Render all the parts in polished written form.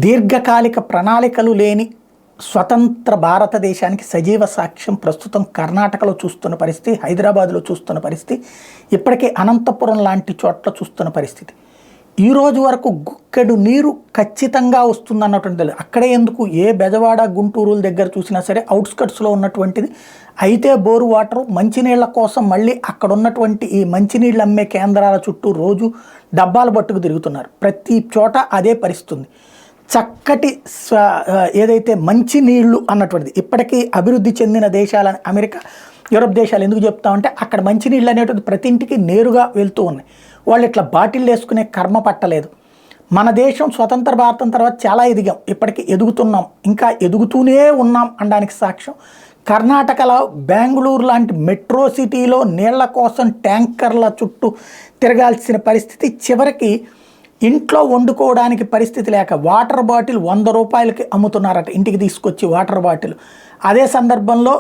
దీర్ఘకాలిక ప్రణాళికలు లేని స్వతంత్ర భారతదేశానికి సజీవ సాక్ష్యం ప్రస్తుతం కర్ణాటకలో చూస్తున్న పరిస్థితి, హైదరాబాద్లో చూస్తున్న పరిస్థితి, ఇప్పటికే అనంతపురం లాంటి చోట్ల చూస్తున్న పరిస్థితి. ఈ రోజు వరకు గుక్కెడు నీరు ఖచ్చితంగా వస్తుందన్నటువంటి తెలియదు. అక్కడే ఎందుకు, ఏ బెజవాడ గుంటూరుల దగ్గర చూసినా సరే అవుట్స్కట్స్లో ఉన్నటువంటిది అయితే బోరు వాటరు మంచినీళ్ల కోసం మళ్ళీ అక్కడ ఉన్నటువంటి ఈ మంచినీళ్ళు అమ్మే కేంద్రాల చుట్టూ రోజు డబ్బాలు పట్టుకు తిరుగుతున్నారు. ప్రతి చోట అదే పరిస్థితి. చక్కటి ఏదైతే మంచి నీళ్లు అన్నటువంటిది ఇప్పటికీ అభివృద్ధి చెందిన దేశాలని అమెరికా, యూరప్ దేశాలు ఎందుకు చెప్తామంటే అక్కడ మంచినీళ్ళు అనేటువంటి ప్రతి ఇంటికి నేరుగా వెళ్తూ ఉన్నాయి. వాళ్ళు ఇట్లా బాటిల్ వేసుకునే కర్మ పట్టలేదు. మన దేశం స్వతంత్ర భారతం తర్వాత చాలా ఎదిగాం, ఇప్పటికీ ఎదుగుతున్నాం, ఇంకా ఎదుగుతూనే ఉన్నాం అనడానికి సాక్ష్యం కర్ణాటకలో బెంగళూరు లాంటి మెట్రో సిటీలో నీళ్ల కోసం ట్యాంకర్ల చుట్టూ తిరగాల్సిన పరిస్థితి. చివరికి ఇంట్లో వండుకోవడానికి పరిస్థితి లేక వాటర్ బాటిల్ 100 రూపాయలకి అమ్ముతున్నారట, ఇంటికి తీసుకొచ్చి వాటర్ బాటిల్. అదే సందర్భంలో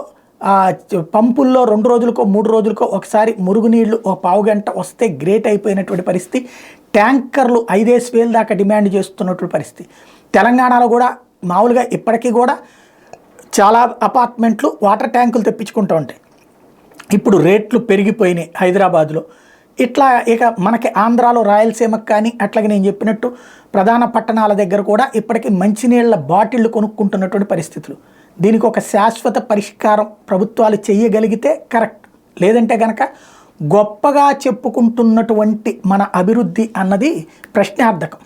పంపుల్లో 2 రోజులకో 3 రోజులకో ఒకసారి మురుగునీళ్ళు ఒక పావు గంట వస్తే గ్రేట్ అయిపోయినటువంటి పరిస్థితి. ట్యాంకర్లు 5,000 దాకా డిమాండ్ చేస్తున్నటువంటి పరిస్థితి. తెలంగాణలో కూడా మామూలుగా ఇప్పటికీ కూడా చాలా అపార్ట్మెంట్లు వాటర్ ట్యాంకులు తెప్పించుకుంటూ ఉంటాయి. ఇప్పుడు రేట్లు పెరిగిపోయినాయి హైదరాబాద్లో. ఇట్లా ఇక మనకి ఆంధ్రాలో రాయలసీమకు కానీ అట్లాగే నేను చెప్పినట్టు ప్రధాన పట్టణాల దగ్గర కూడా ఇప్పటికీ మంచినీళ్ళ బాటిళ్ళు కొనుక్కుంటున్నటువంటి పరిస్థితులు. దీనికి ఒక శాశ్వత పరిష్కారం ప్రభుత్వాలు చేయగలిగితే కరెక్ట్, లేదంటే కనుక గొప్పగా చెప్పుకుంటున్నటువంటి మన అభివృద్ధి అన్నది ప్రశ్నార్థకం.